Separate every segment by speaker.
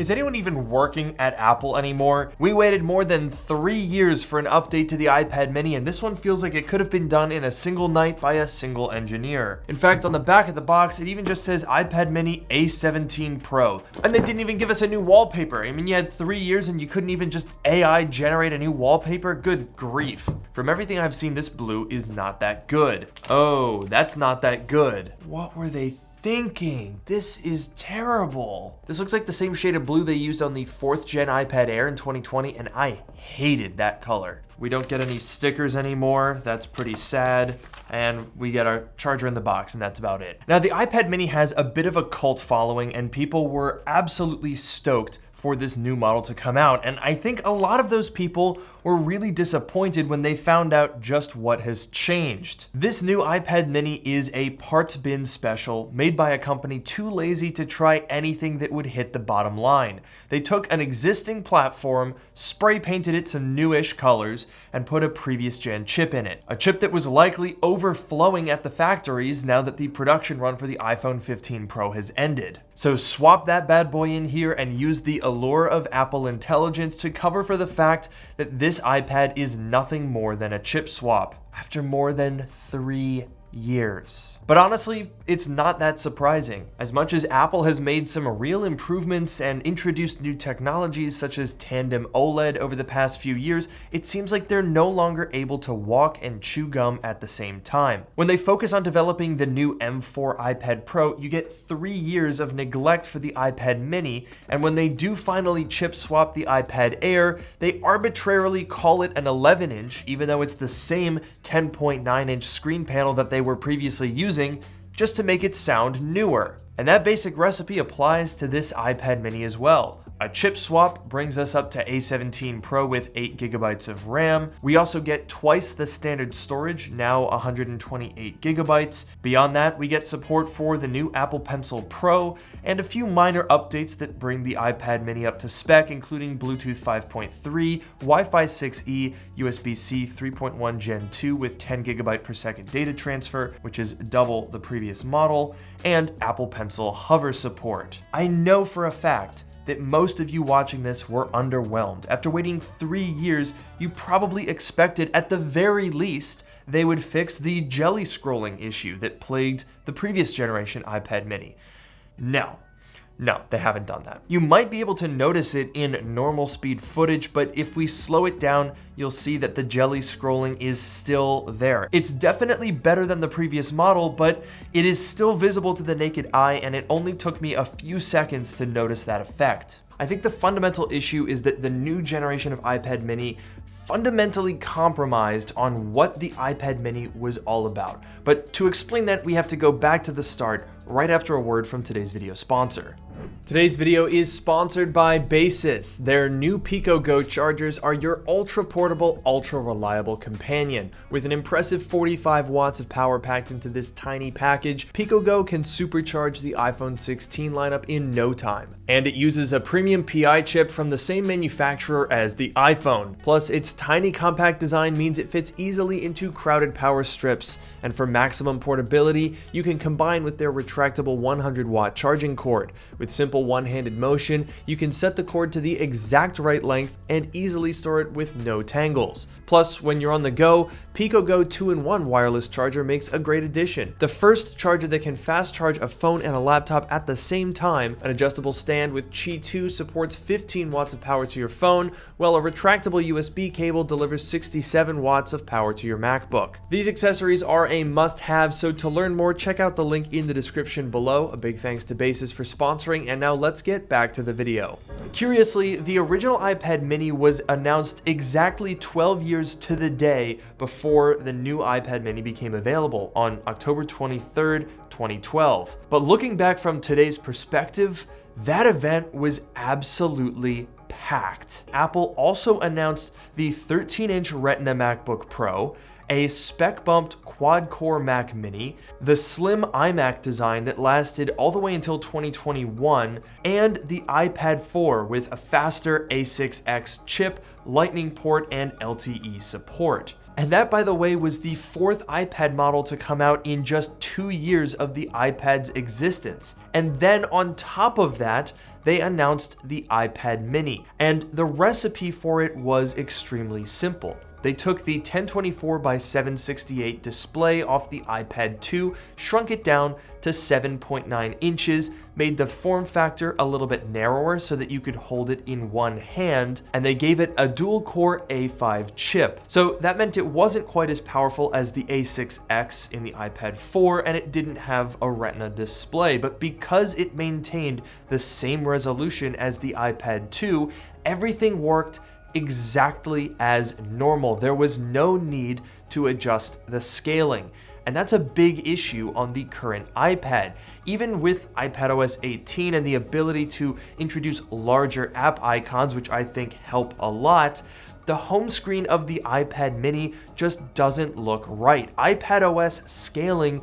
Speaker 1: Is anyone even working at Apple anymore? We waited more than 3 years for an update to the iPad mini, and this one feels like it could have been done in a single night by a single engineer. In fact, on the back of the box, it even just says iPad mini A17 Pro. And they didn't even give us a new wallpaper. I mean, you had 3 years and you couldn't even just AI generate a new wallpaper? Good grief. From everything I've seen, this blue is not that good. Oh, that's not that good. What were they thinking? This is terrible. This looks like the same shade of blue they used on the 4th gen iPad Air in 2020, and I hated that color. We don't get any stickers anymore. That's pretty sad. And we get our charger in the box, and that's about it. Now, the iPad mini has a bit of a cult following, and people were absolutely stoked for this new model to come out. And I think a lot of those people were really disappointed when they found out just what has changed. This new iPad mini is a parts bin special made by a company too lazy to try anything that would hit the bottom line. They took an existing platform, spray painted it some newish colors, and put a previous gen chip in it. A chip that was likely overflowing at the factories now that the production run for the iPhone 15 Pro has ended. So swap that bad boy in here and use the allure of Apple Intelligence to cover for the fact that this iPad is nothing more than a chip swap after more than 3 years. But honestly, it's not that surprising. As much as Apple has made some real improvements and introduced new technologies such as tandem OLED over the past few years, it seems like they're no longer able to walk and chew gum at the same time. When they focus on developing the new M4 iPad Pro, you get 3 years of neglect for the iPad mini, and when they do finally chip swap the iPad Air, they arbitrarily call it an 11-inch, even though it's the same 10.9-inch screen panel that they were previously using, just to make it sound newer. And that basic recipe applies to this iPad mini as well. A chip swap brings us up to A17 Pro with 8 GB of RAM. We also get twice the standard storage, now 128 GB. Beyond that, we get support for the new Apple Pencil Pro and a few minor updates that bring the iPad mini up to spec, including Bluetooth 5.3, Wi-Fi 6E, USB-C 3.1 Gen 2 with 10 GB per second data transfer, which is double the previous model, and Apple Pencil hover support. I know for a fact that most of you watching this were underwhelmed. After waiting 3 years, you probably expected at the very least they would fix the jelly scrolling issue that plagued the previous generation iPad mini. No, they haven't done that. You might be able to notice it in normal speed footage, but if we slow it down, you'll see that the jelly scrolling is still there. It's definitely better than the previous model, but it is still visible to the naked eye, and it only took me a few seconds to notice that effect. I think the fundamental issue is that the new generation of iPad mini fundamentally compromised on what the iPad mini was all about. But to explain that, we have to go back to the start right after a word from today's video sponsor. Today's video is sponsored by Basis. Their new Pico Go chargers are your ultra-portable, ultra-reliable companion. With an impressive 45 watts of power packed into this tiny package, Pico Go can supercharge the iPhone 16 lineup in no time. And it uses a premium PI chip from the same manufacturer as the iPhone. Plus, its tiny compact design means it fits easily into crowded power strips. And for maximum portability, you can combine with their retractable 100-watt charging cord. With simple one-handed motion, you can set the cord to the exact right length and easily store it with no tangles. Plus, when you're on the go, Pico Go 2-in-1 wireless charger makes a great addition. The first charger that can fast charge a phone and a laptop at the same time. An adjustable stand with Qi 2 supports 15 watts of power to your phone, while a retractable USB cable delivers 67 watts of power to your MacBook. These accessories are a must-have, so to learn more, check out the link in the description below. A big thanks to Basis for sponsoring, and now let's get back to the video. Curiously, the original iPad mini was announced exactly 12 years to the day before the new iPad mini became available on October 23rd, 2012. But looking back from today's perspective, that event was absolutely packed. Apple also announced the 13-inch Retina MacBook Pro, a spec-bumped quad-core Mac Mini, the slim iMac design that lasted all the way until 2021, and the iPad 4 with a faster A6X chip, Lightning port, and LTE support. And that, by the way, was the fourth iPad model to come out in just 2 years of the iPad's existence. And then on top of that, they announced the iPad mini. And the recipe for it was extremely simple. They took the 1024 by 768 display off the iPad 2, shrunk it down to 7.9 inches, made the form factor a little bit narrower so that you could hold it in one hand, and they gave it a dual-core A5 chip. So that meant it wasn't quite as powerful as the A6X in the iPad 4, and it didn't have a Retina display, but because it maintained the same resolution as the iPad 2, everything worked exactly as normal. There was no need to adjust the scaling. And that's a big issue on the current iPad. Even with iPadOS 18 and the ability to introduce larger app icons, which I think help a lot, the home screen of the iPad mini just doesn't look right. iPadOS scaling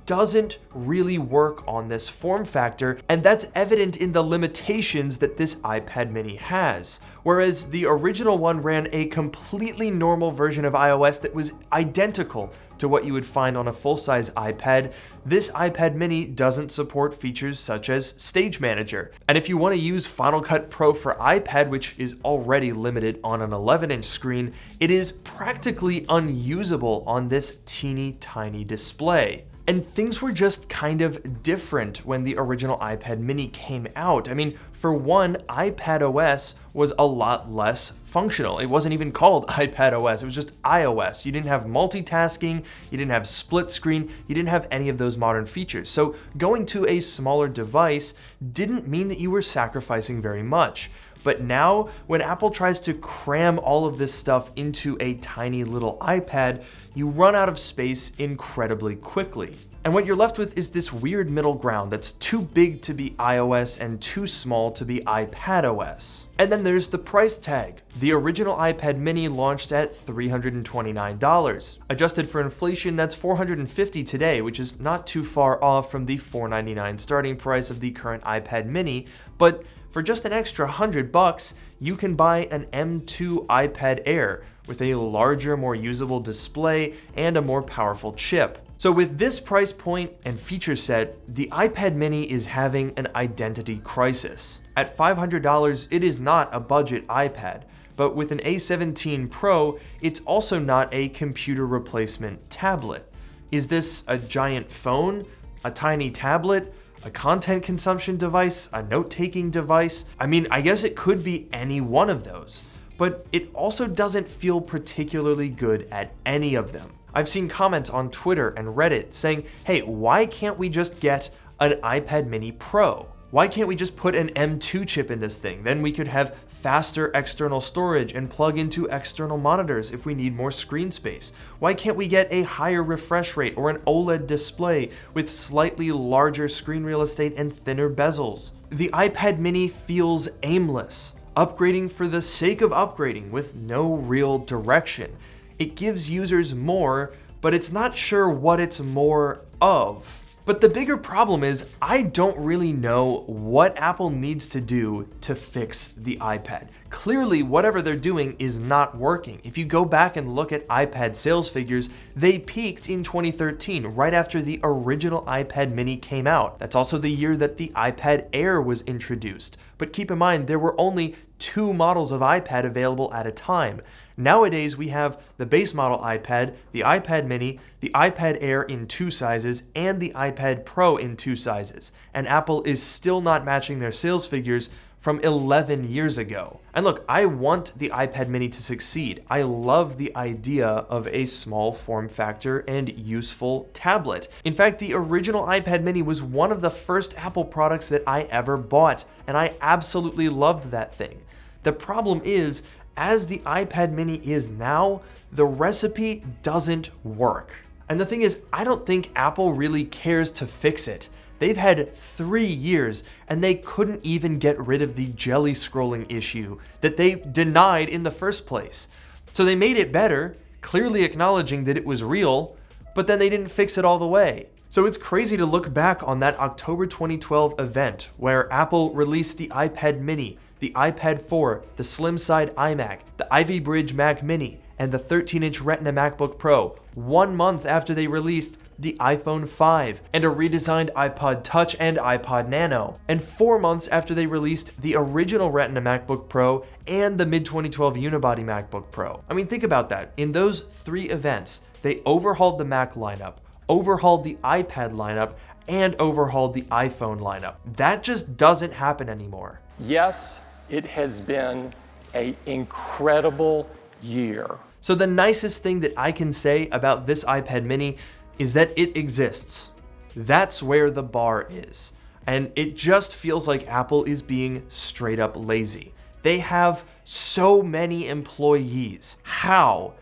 Speaker 1: doesn't really work on this form factor, and that's evident in the limitations that this iPad mini has. Whereas the original one ran a completely normal version of iOS that was identical to what you would find on a full-size iPad, this iPad mini doesn't support features such as Stage Manager. And if you want to use Final Cut Pro for iPad, which is already limited on an 11-inch screen, it is practically unusable on this teeny tiny display. And things were just kind of different when the original iPad mini came out. I mean, for one, iPadOS was a lot less functional. It wasn't even called iPadOS, it was just iOS. You didn't have multitasking, you didn't have split screen, you didn't have any of those modern features. So going to a smaller device didn't mean that you were sacrificing very much. But now, when Apple tries to cram all of this stuff into a tiny little iPad, you run out of space incredibly quickly. And what you're left with is this weird middle ground that's too big to be iOS and too small to be iPadOS. And then there's the price tag. The original iPad mini launched at $329. Adjusted for inflation, that's $450 today, which is not too far off from the $499 starting price of the current iPad mini, but for just an extra $100, you can buy an M2 iPad Air with a larger, more usable display and a more powerful chip. So with this price point and feature set, the iPad mini is having an identity crisis. At $500, it is not a budget iPad, but with an A17 Pro, it's also not a computer replacement tablet. Is this a giant phone? A tiny tablet? A content consumption device? A note-taking device? I mean, I guess it could be any one of those, but it also doesn't feel particularly good at any of them. I've seen comments on Twitter and Reddit saying, hey, why can't we just get an iPad mini Pro? Why can't we just put an M2 chip in this thing? Then we could have faster external storage and plug into external monitors if we need more screen space. Why can't we get a higher refresh rate or an OLED display with slightly larger screen real estate and thinner bezels? The iPad mini feels aimless, upgrading for the sake of upgrading with no real direction. It gives users more, but it's not sure what it's more of. But the bigger problem is, I don't really know what Apple needs to do to fix the iPad. Clearly, whatever they're doing is not working. If you go back and look at iPad sales figures, they peaked in 2013, right after the original iPad mini came out. That's also the year that the iPad Air was introduced. But keep in mind, there were only 2 models of iPad available at a time. Nowadays, we have the base model iPad, the iPad mini, the iPad Air in 2 sizes, and the iPad Pro in 2 sizes. And Apple is still not matching their sales figures from 11 years ago. And look, I want the iPad mini to succeed. I love the idea of a small form factor and useful tablet. In fact, the original iPad mini was one of the first Apple products that I ever bought, and I absolutely loved that thing. The problem is, as the iPad mini is now, the recipe doesn't work. And the thing is, I don't think Apple really cares to fix it. They've had 3 years and they couldn't even get rid of the jelly scrolling issue that they denied in the first place. So they made it better, clearly acknowledging that it was real, but then they didn't fix it all the way. So it's crazy to look back on that October 2012 event where Apple released the iPad mini, the iPad 4, the slim side iMac, the Ivy Bridge Mac Mini, and the 13-inch Retina MacBook Pro 1 month after they released the iPhone 5 and a redesigned iPod Touch and iPod Nano, and 4 months after they released the original Retina MacBook Pro and the mid-2012 unibody MacBook Pro. I mean, think about that. In those 3 events, they overhauled the Mac lineup, overhauled the iPad lineup, and overhauled the iPhone lineup. That just doesn't happen anymore.
Speaker 2: Yes, it has been an incredible year.
Speaker 1: So the nicest thing that I can say about this iPad mini is that it exists. That's where the bar is. And it just feels like Apple is being straight up lazy. They have so many employees. How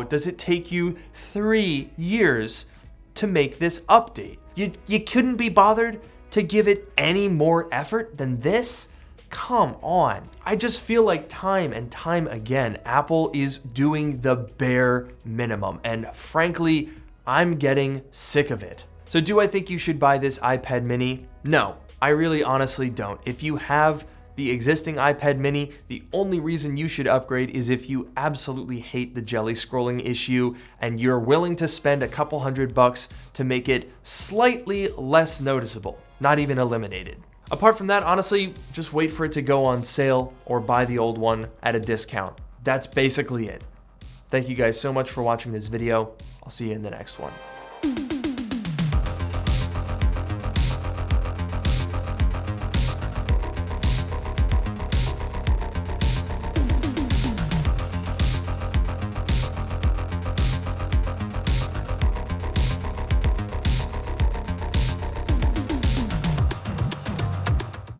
Speaker 1: does it take you 3 years to make this update? You couldn't be bothered to give it any more effort than this? Come on. I just feel like time and time again, Apple is doing the bare minimum. And frankly, I'm getting sick of it. So do I think you should buy this iPad mini? No, I really honestly don't. If you have the existing iPad mini, the only reason you should upgrade is if you absolutely hate the jelly scrolling issue and you're willing to spend a couple $100 to make it slightly less noticeable, not even eliminated. Apart from that, honestly, just wait for it to go on sale or buy the old one at a discount. That's basically it. Thank you guys so much for watching this video. I'll see you in the next one.